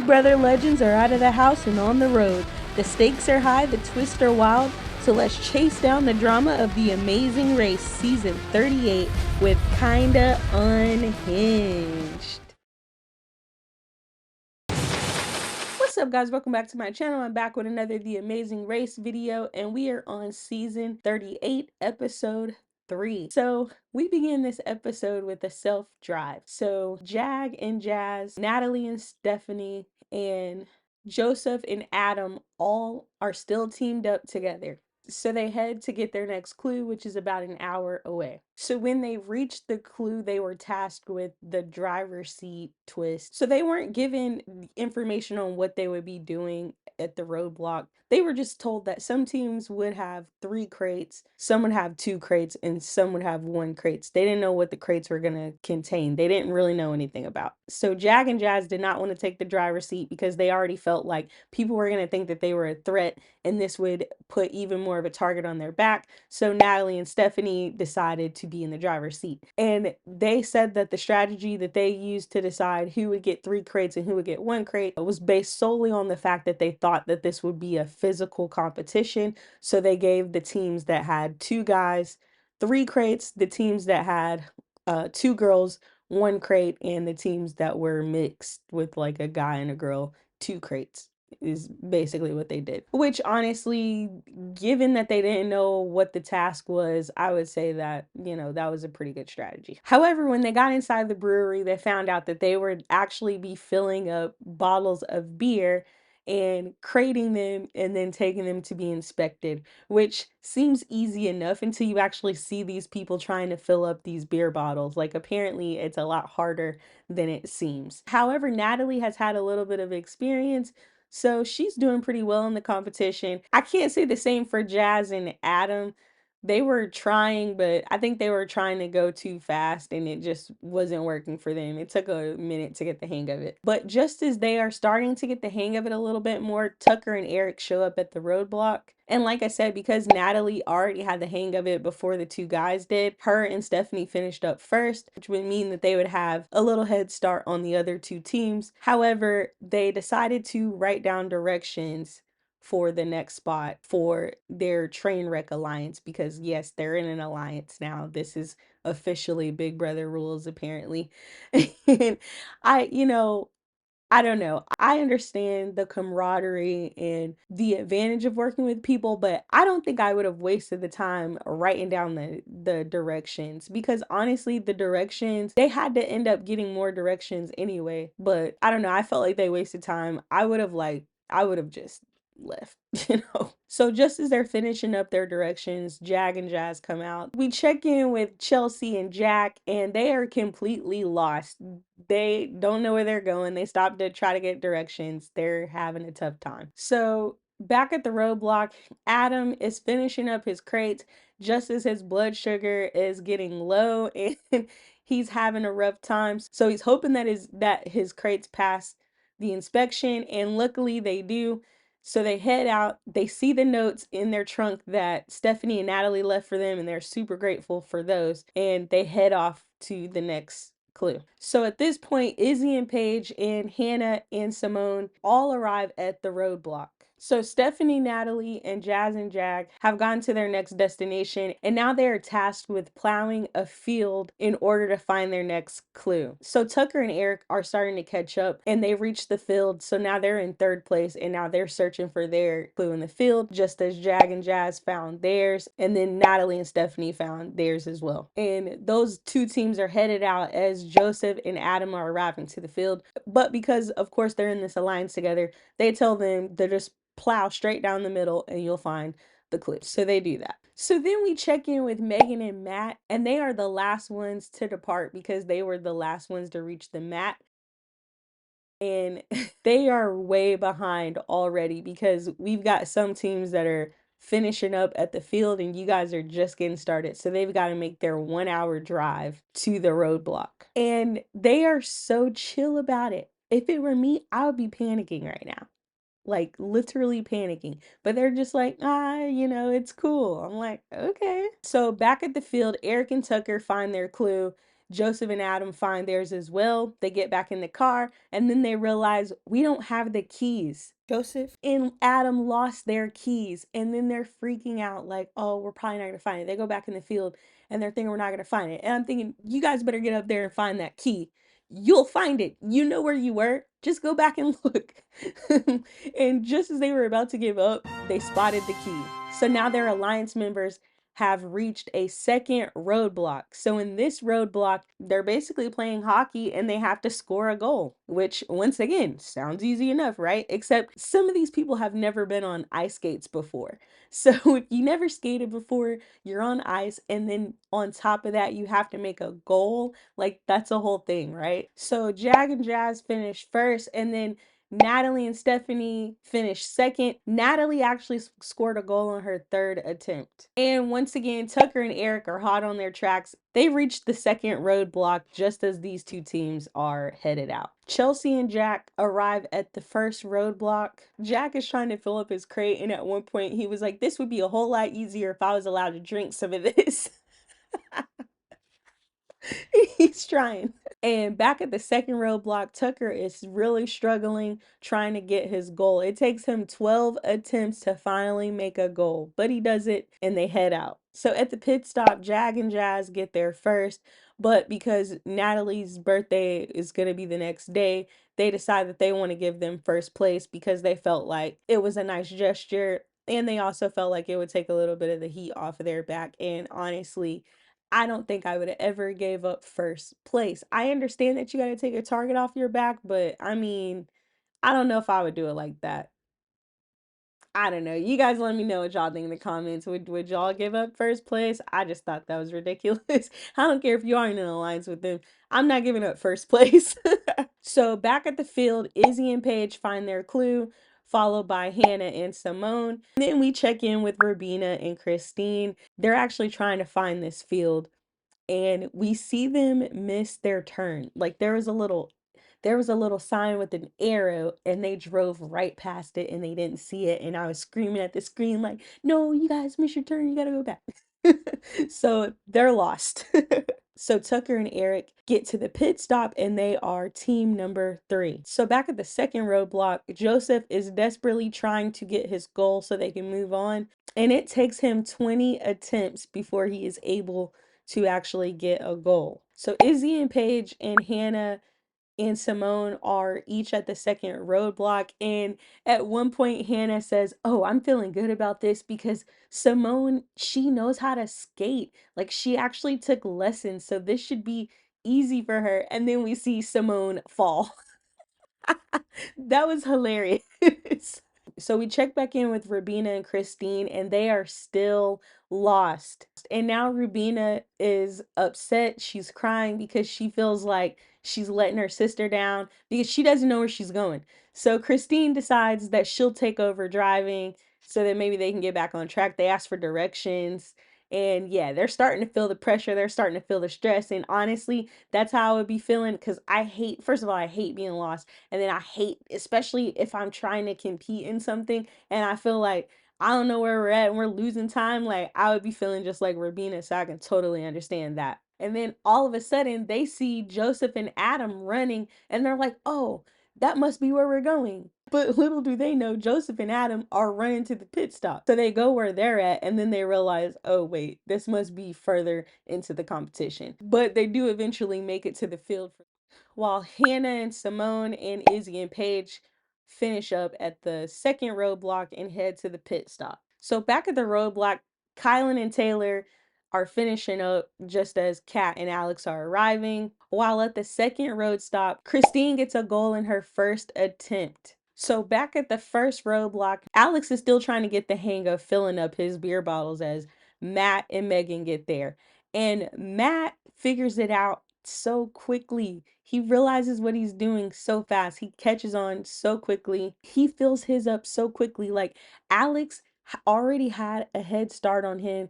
Big Brother legends are out of the house and on the road. The stakes are high, the twists are wild, so let's chase down the drama of The Amazing Race Season 38 with Kinda Unhinged. What's up, guys? Welcome back to my channel. I'm back with another The Amazing Race video, and we are on Season 38, Episode 3. So we begin this episode with a self-drive. So Jag and Jazz, Natalie and Stephanie, and Joseph and Adam all are still teamed up together. So they head to get their next clue, which is about an hour away. So when they reached the clue, they were tasked with the driver's seat twist. So they weren't given information on what they would be doing at the roadblock. They were just told that some teams would have 3 crates, some would have 2 crates, and some would have 1 crates. They didn't know what the crates were going to contain. They didn't really know anything about. So Jag and Jazz did not want to take the driver's seat because they already felt like people were going to think that they were a threat, and this would put even more of a target on their back. So Natalie and Stephanie decided to be in the driver's seat. And they said that the strategy that they used to decide who would get 3 crates and who would get 1 crate was based solely on the fact that they thought that this would be a physical competition. So they gave the teams that had 2 guys 3 crates, the teams that had 2 girls 1 crate, and the teams that were mixed with like a guy and a girl 2 crates is basically what they did. Which honestly, given that they didn't know what the task was, I would say that, that was a pretty good strategy. However, when they got inside the brewery, they found out that they would actually be filling up bottles of beer and crating them and then taking them to be inspected, which seems easy enough until you actually see these people trying to fill up these beer bottles. Like, apparently it's a lot harder than it seems. However, Natalie has had a little bit of experience, so she's doing pretty well in the competition. I can't say the same for Jazz and Adam. They were trying, but I think they were trying to go too fast and it just wasn't working for them. It took a minute to get the hang of it. But just as they are starting to get the hang of it a little bit more, Tucker and Eric show up at the roadblock. And like I said, because Natalie already had the hang of it before the 2 guys did, her and Stephanie finished up first, which would mean that they would have a little head start on the other 2 teams. However, they decided to write down directions for the next spot for their train wreck alliance, because yes, they're in an alliance now. This is officially Big Brother rules, apparently. And I don't know. I understand the camaraderie and the advantage of working with people, but I don't think I would have wasted the time writing down the directions, because honestly, the directions, they had to end up getting more directions anyway. But I don't know. I felt like they wasted time. I would have just left, So just as they're finishing up their directions, Jag and Jazz come out. We check in with Chelsea and Jack, and they are completely lost. They don't know where they're going. They stopped to try to get directions. They're having a tough time. So back at the roadblock, Adam is finishing up his crates just as his blood sugar is getting low and he's having a rough time. So he's hoping that his crates pass the inspection, and luckily they do. So they head out, they see the notes in their trunk that Stephanie and Natalie left for them, and they're super grateful for those, and they head off to the next clue. So at this point, Izzy and Paige and Hannah and Simone all arrive at the roadblock. So Stephanie, Natalie, and Jazz and Jag have gone to their next destination, and now they are tasked with plowing a field in order to find their next clue. So Tucker and Eric are starting to catch up, and they reach the field, so now they're in 3rd place, and now they're searching for their clue in the field, just as Jag and Jazz found theirs, and then Natalie and Stephanie found theirs as well. And those 2 teams are headed out as Joseph and Adam are arriving to the field. But because, of course, they're in this alliance together, they tell them to just plow straight down the middle and you'll find the clue. So they do that. So then we check in with Megan and Matt, and they are the last ones to depart because they were the last ones to reach the mat. And they are way behind already, because we've got some teams that are finishing up at the field and you guys are just getting started. So they've got to make their 1-hour drive to the roadblock. And they are so chill about it. If it were me, I would be panicking right now, like literally panicking, but they're just like, it's cool. I'm like, okay. So back at the field, Eric and Tucker find their clue. Joseph and Adam find theirs as well. They get back in the car and then they realize we don't have the keys. Joseph and Adam lost their keys and then they're freaking out like, oh, we're probably not gonna find it. They go back in the field and they're thinking we're not gonna find it. And I'm thinking, you guys better get up there and find that key. You'll find it. You know where you were. Just go back and look. And just as they were about to give up, they spotted the key. So now their alliance members have reached a second roadblock. So in this roadblock, they're basically playing hockey and they have to score a goal, which once again sounds easy enough, right? Except some of these people have never been on ice skates before. So if you never skated before, you're on ice and then on top of that, you have to make a goal. Like that's a whole thing, right? So Jag and Jazz finished first and then Natalie and Stephanie finished second. Natalie actually scored a goal on her third attempt. And once again, Tucker and Eric are hot on their tracks. They reached the second roadblock just as these two teams are headed out. Chelsea and Jack arrive at the first roadblock. Jack is trying to fill up his crate, and at one point he was like, this would be a whole lot easier if I was allowed to drink some of this. He's trying. And back at the second roadblock, Tucker is really struggling trying to get his goal. It takes him 12 attempts to finally make a goal, but he does it and they head out. So at the pit stop, Jag and Jazz get there first, but because Natalie's birthday is going to be the next day, they decide that they want to give them first place because they felt like it was a nice gesture and they also felt like it would take a little bit of the heat off of their back. And honestly, I don't think I would have ever gave up first place. I understand that you got to take a target off your back, but I mean, I don't know if I would do it like that. I don't know. You guys let me know what y'all think in the comments. Would y'all give up first place? I just thought that was ridiculous. I don't care if you are in an alliance with them. I'm not giving up first place. So back at the field, Izzy and Paige find their clue, followed by Hannah and Simone. And then we check in with Rubina and Christine. They're actually trying to find this field and we see them miss their turn. Like there was a little sign with an arrow and they drove right past it and they didn't see it and I was screaming at the screen like, "No, you guys missed your turn. You got to go back." So they're lost. So Tucker and Eric get to the pit stop and they are team number 3. So back at the second roadblock, Joseph is desperately trying to get his goal so they can move on. And it takes him 20 attempts before he is able to actually get a goal. So Izzy and Paige and Hannah and Simone are each at the second roadblock. And at one point, Hannah says, "Oh, I'm feeling good about this because Simone, she knows how to skate. Like she actually took lessons. So this should be easy for her." And then we see Simone fall. That was hilarious. So we check back in with Rubina and Christine, and they are still lost. And now Rubina is upset. She's crying because she feels like she's letting her sister down because she doesn't know where she's going. So Christine decides that she'll take over driving so that maybe they can get back on track. They ask for directions. And yeah, they're starting to feel the pressure. They're starting to feel the stress. And honestly, that's how I would be feeling because I hate, first of all, I hate being lost. And then I hate, especially if I'm trying to compete in something and I feel like I don't know where we're at and we're losing time, like I would be feeling just like Rabina, so I can totally understand that. And then all of a sudden they see Joseph and Adam running and they're like, "Oh, that must be where we're going." But little do they know Joseph and Adam are running to the pit stop. So they go where they're at and then they realize, "Oh wait, this must be further into the competition." But they do eventually make it to the field while Hannah and Simone and Izzy and Paige finish up at the second roadblock and head to the pit stop. So back at the roadblock, Kylan and Taylor are finishing up just as Kat and Alex are arriving. While at the second road stop, Christine gets a goal in her first attempt. So back at the first roadblock, Alex is still trying to get the hang of filling up his beer bottles as Matt and Megan get there. And Matt figures it out so quickly. He realizes what he's doing so fast. He catches on so quickly. He fills his up so quickly. Like Alex already had a head start on him,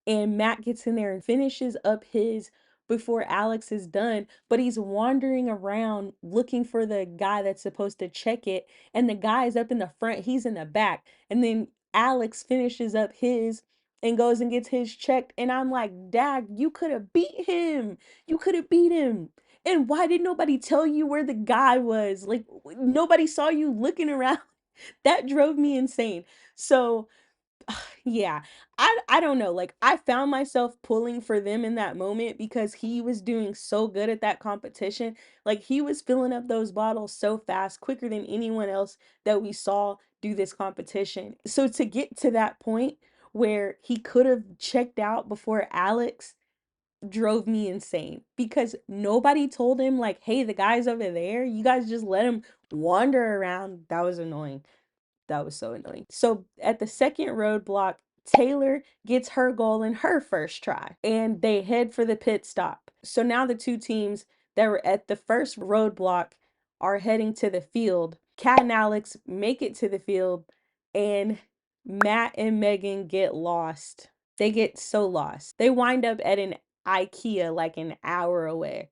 and Matt gets in there and finishes up his before Alex is done, but he's wandering around looking for the guy that's supposed to check it, and the guy is up in the front, he's in the back. And then Alex finishes up his and goes and gets his checked. And I'm like, Dag, you could have beat him. You could have beat him. And why did nobody tell you where the guy was? Like, nobody saw you looking around. That drove me insane. So, yeah, I don't know, like, I found myself pulling for them in that moment because he was doing so good at that competition. Like, he was filling up those bottles so fast, quicker than anyone else that we saw do this competition. So to get to that point where he could have checked out before Alex drove me insane because nobody told him like, "Hey, the guy's over there." You guys just let him wander around. That was annoying. That was so annoying. So at the second roadblock, Taylor gets her goal in her first try and they head for the pit stop. So now the two teams that were at the first roadblock are heading to the field. Kat and Alex make it to the field and Matt and Megan get lost. They get so lost. They wind up at an IKEA like an hour away.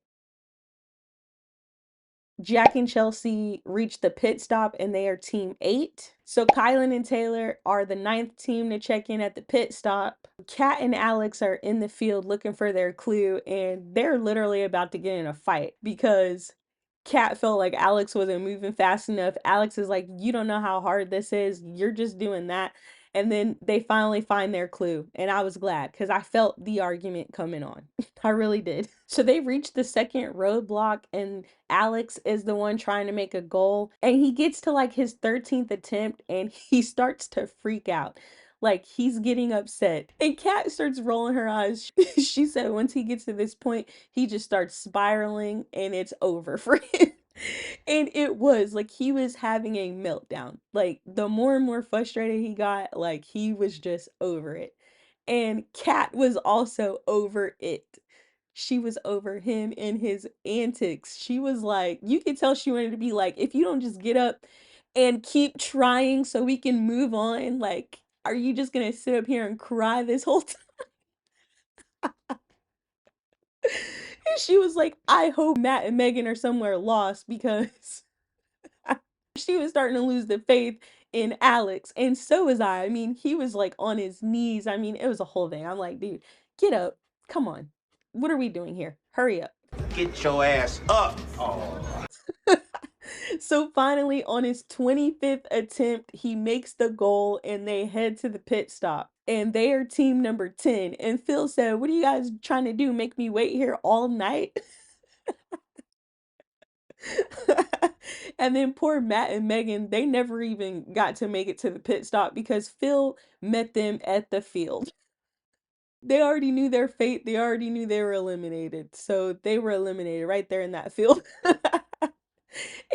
Jack and Chelsea reach the pit stop and they are team 8. So Kylan and Taylor are the 9th team to check in at the pit stop. Kat and Alex are in the field looking for their clue and they're literally about to get in a fight because Kat felt like Alex wasn't moving fast enough. Alex is like, "You don't know how hard this is. You're just doing that." And then they finally find their clue. And I was glad because I felt the argument coming on. I really did. So they reach the second roadblock and Alex is the one trying to make a goal. And he gets to like his 13th attempt and he starts to freak out. Like he's getting upset. And Kat starts rolling her eyes. She said once he gets to this point, he just starts spiraling and it's over for him. And it was like he was having a meltdown. Like the more and more frustrated he got, like he was just over it. And Kat was also over it. She was over him and his antics. She was like, you could tell she wanted to be like, if you don't just get up and keep trying so we can move on, like, are you just gonna sit up here and cry this whole time? And she was like, I hope Matt and Megan are somewhere lost because she was starting to lose the faith in Alex. And so was I. I mean, he was like on his knees. I mean, it was a whole thing. I'm like, dude, get up. Come on. What are we doing here? Hurry up. Get your ass up. Oh. So finally, on his 25th attempt, he makes the goal and they head to the pit stop. And they are team number 10. And Phil said, "What are you guys trying to do? Make me wait here all night?" And then poor Matt and Megan, they never even got to make it to the pit stop because Phil met them at the field. They already knew their fate. They already knew they were eliminated. So they were eliminated right there in that field.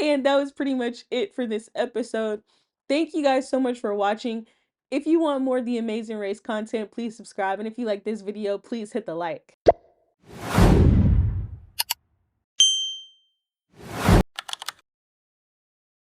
And that was pretty much it for this episode. Thank you guys so much for watching. If you want more of the Amazing Race content, please subscribe. And if you like this video, please hit the like.